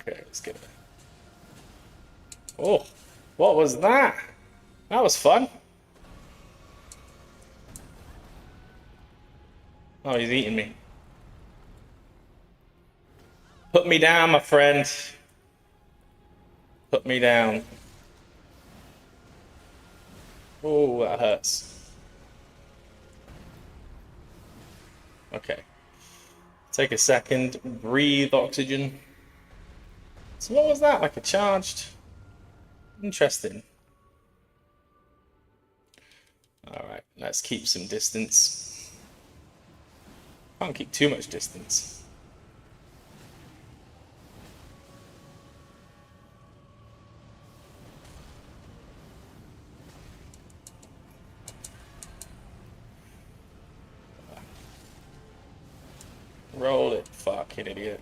Okay, let's get it. Oh, what was that? That was fun. Oh, he's eating me. Put me down, my friend. Put me down. Oh, that hurts. Okay. Take a second, breathe oxygen. So what was that? Like a charged? Interesting. Alright, let's keep some distance. Can't keep too much distance. Roll it, fucking idiot.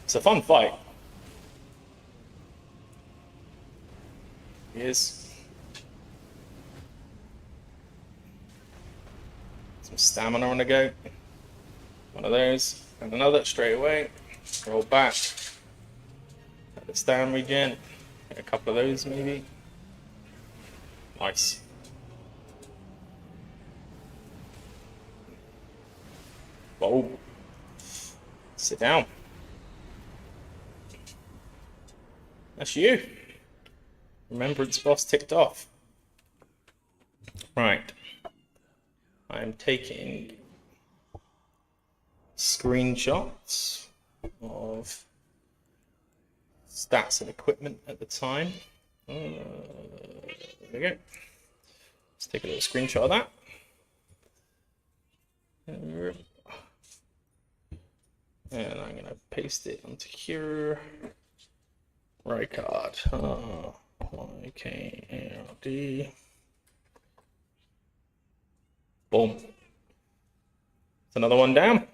It's a fun fight. is. Some stamina on the go. One of those, and another straight away. Roll back. Let this down regen. A couple of those maybe. Nice. Whoa. Sit down. That's you. Remembrance boss ticked off. Right. I'm taking screenshots of stats and equipment at the time. There we go. Let's take a little screenshot of that. And I'm going to paste it onto here. Right card. YKARD. Boom. It's another one down.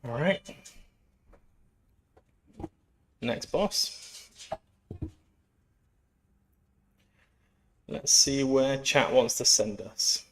All right. Next boss. Let's see where chat wants to send us.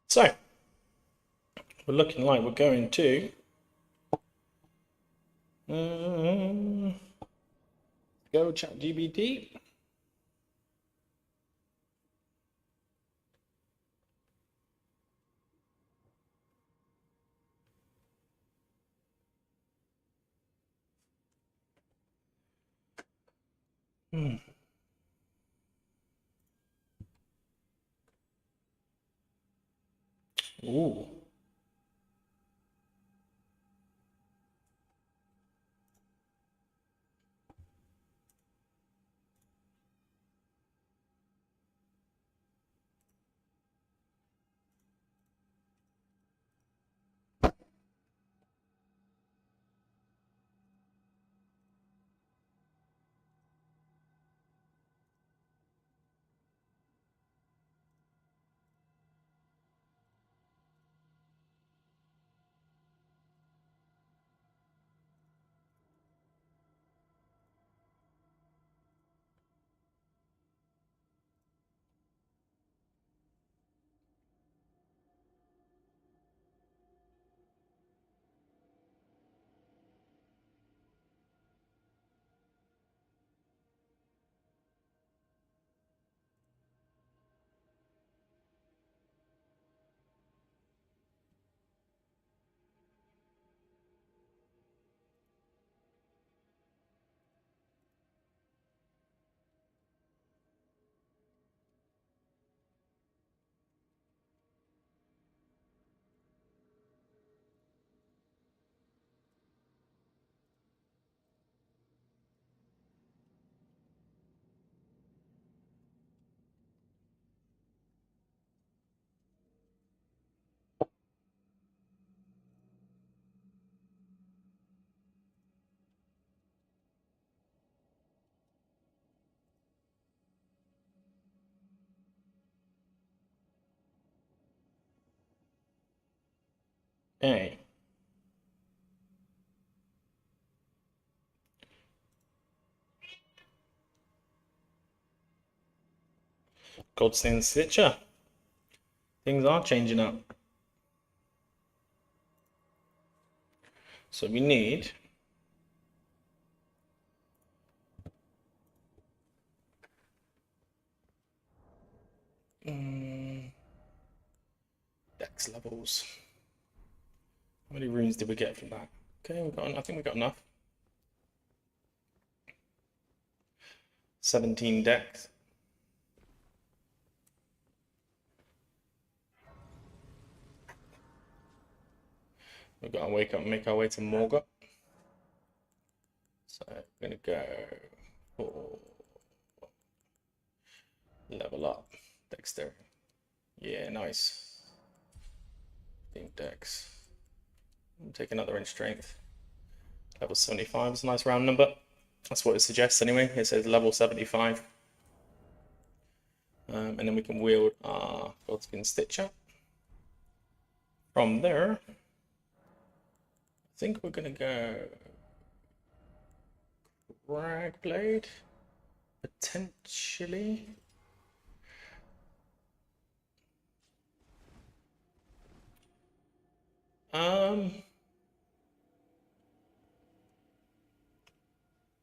So, we're looking like we're going to go ChatGPT. Ooh. Okay. Goldstein Stitcher. Things are changing up. So we need dex levels. How many runes did we get from that? Okay, I think we got enough. 17 dex. We've got to wake up and make our way to Morga. So we're gonna go for level up. Dexterity. Yeah, nice. Think dex. Take another in strength. Level 75 is a nice round number. That's what it suggests anyway. It says level 75. And then we can wield our Godskin Stitcher. From there, I think we're gonna go Cragblade, potentially.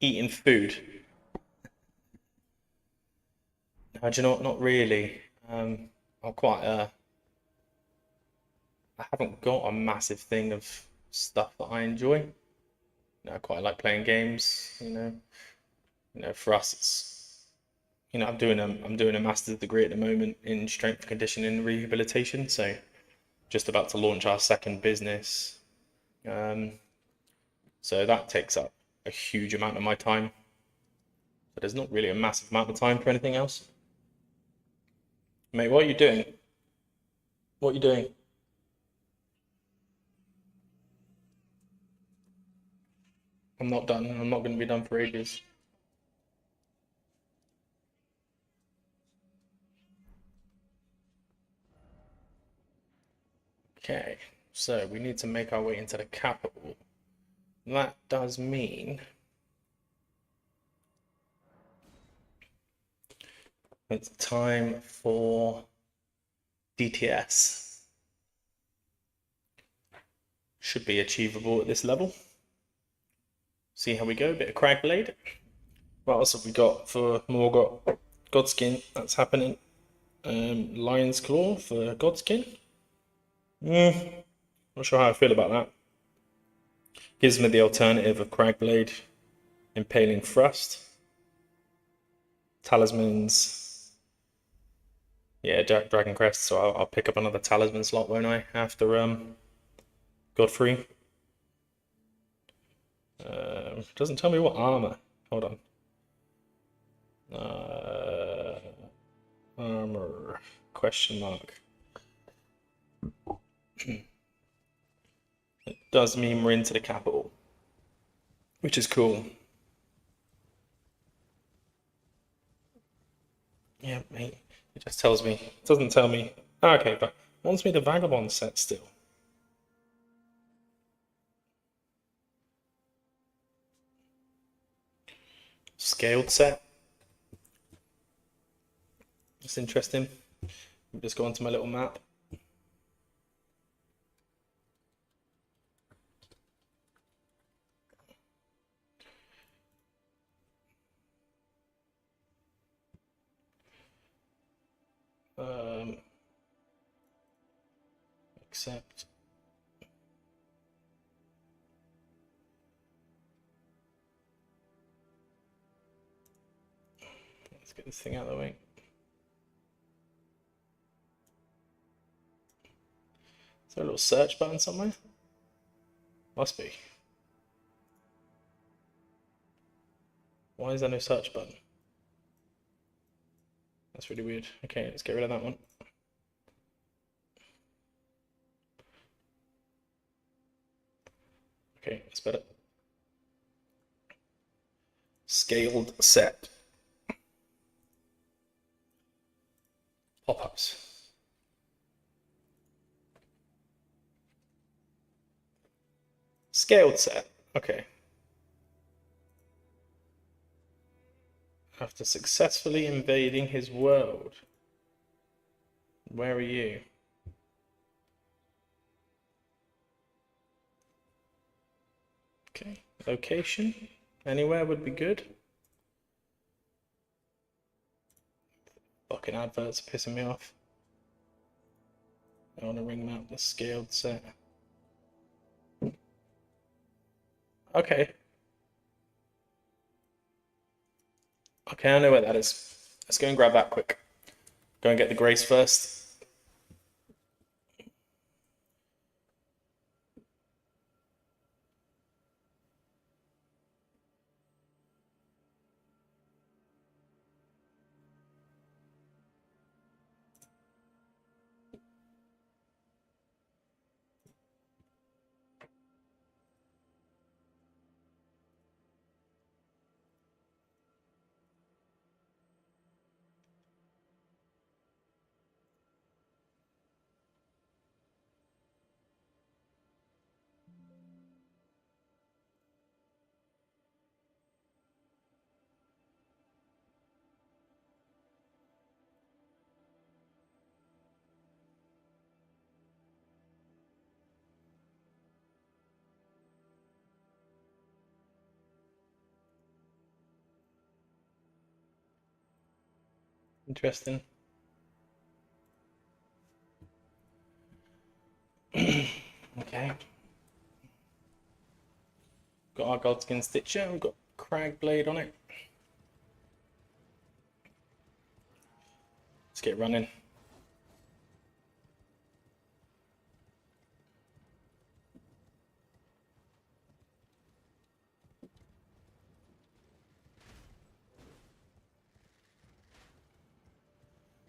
Eating food. No, do you know what? Not really. I'm quite I haven't got a massive thing of stuff that I enjoy. I quite like playing games. For us, it's I'm doing a master's degree at the moment in strength conditioning and rehabilitation. So just about to launch our second business. So that takes up a huge amount of my time. But there's not really a massive amount of time for anything else. Mate, what are you doing? What are you doing? I'm not done. I'm not going to be done for ages. Okay, so we need to make our way into the capital. That does mean it's time for DTS. Should be achievable at this level. See how we go. A bit of Cragblade. What else have we got for Morgot? Godskin, that's happening. Lion's Claw for Godskin. Not sure how I feel about that. Gives me the alternative of Cragblade, Impaling Thrust, Talismans. Yeah, Dragon Crest, so I'll pick up another Talisman slot, won't I? After Godfrey. Doesn't tell me what armor. Hold on. Armor question mark. It does mean we're into the capital, which is cool. Yeah, mate. It just tells me. It doesn't tell me. Okay, but it wants me the Vagabond set still. Scaled set. That's interesting. Just go onto my little map. Accept. Let's get this thing out of the way. Is there a little search button somewhere? Must be. Why is there no search button? That's really weird. Okay, let's get rid of that one. Okay, that's better. Scaled set. Pop-ups. Scaled set. Okay. After successfully invading his world. Where are you? Okay. Location. Anywhere would be good. Fucking adverts are pissing me off. I want to ring map the scaled set. Okay. Okay, I know where that is. Let's go and grab that quick. Go and get the Grace first. Interesting. Okay. Got our Godskin Stitcher. We've got Crag Blade on it. Let's get running.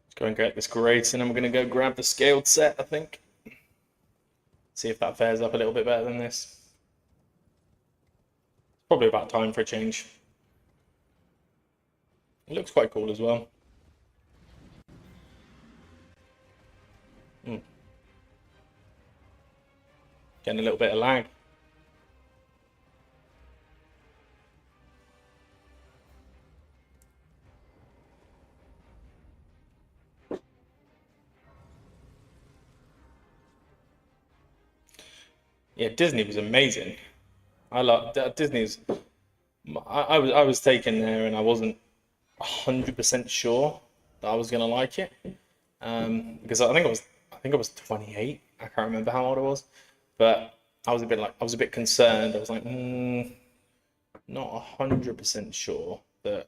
Let's go and get this Grace, and then we're going to go grab the scaled set, I think. See if that fares up a little bit better than this. It's probably about time for a change. It looks quite cool as well. Getting a little bit of lag. Yeah, Disney was amazing. I love Disney's. I was taken there, and I wasn't 100% sure that I was gonna like it, because I think I was 28. I can't remember how old I was, but I was a bit concerned. I was like, not 100% sure that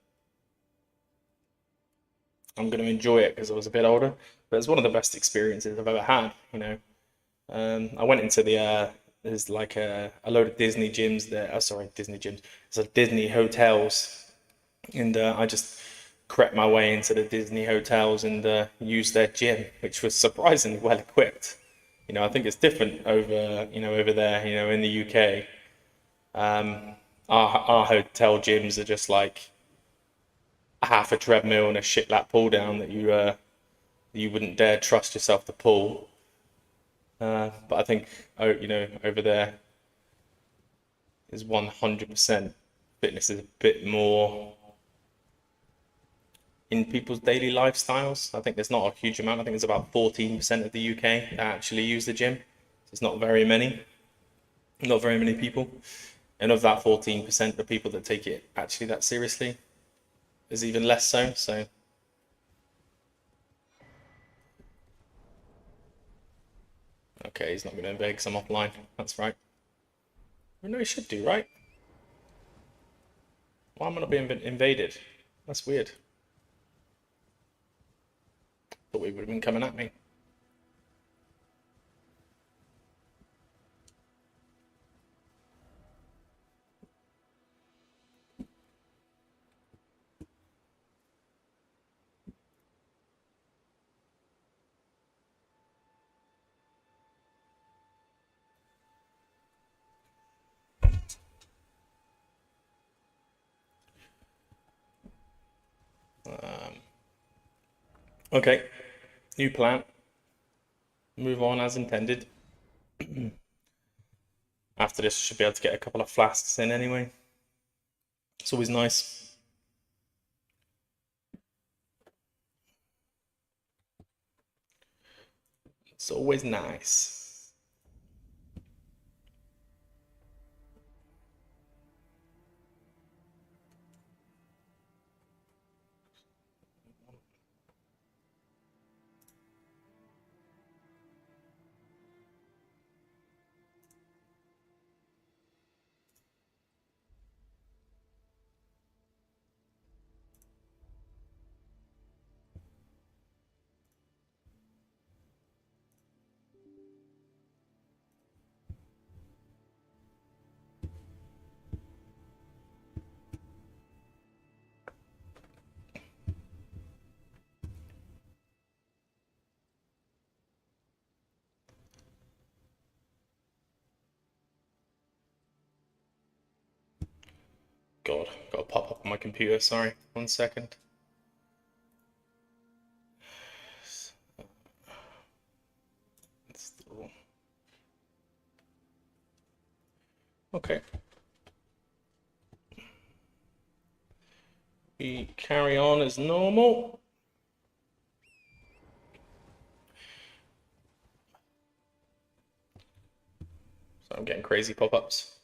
I'm gonna enjoy it because I was a bit older. But it's one of the best experiences I've ever had. I went into there's like a load of Disney gyms there. Oh, sorry, Disney gyms. There's a Disney hotels, and I just crept my way into the Disney hotels and used their gym, which was surprisingly well equipped. I think it's different over there, in the UK. Our hotel gyms are just like half a treadmill and a shit lap pull down that you wouldn't dare trust yourself to pull. But I think over there is 100% fitness is a bit more in people's daily lifestyles. I think there's not a huge amount. I think it's about 14% of the UK that actually use the gym. It's not very many people. And of that 14%, the people that take it actually that seriously is even less so. So okay, he's not going to invade because I'm offline. That's right. I know he should do, right? Why am I not being invaded? That's weird. Thought we would have been coming at me. Okay, new plan. Move on as intended. After this, I should be able to get a couple of flasks in anyway. It's always nice. It's always nice. God, got a pop up on my computer, sorry. 1 second. Okay. We carry on as normal. So I'm getting crazy pop-ups.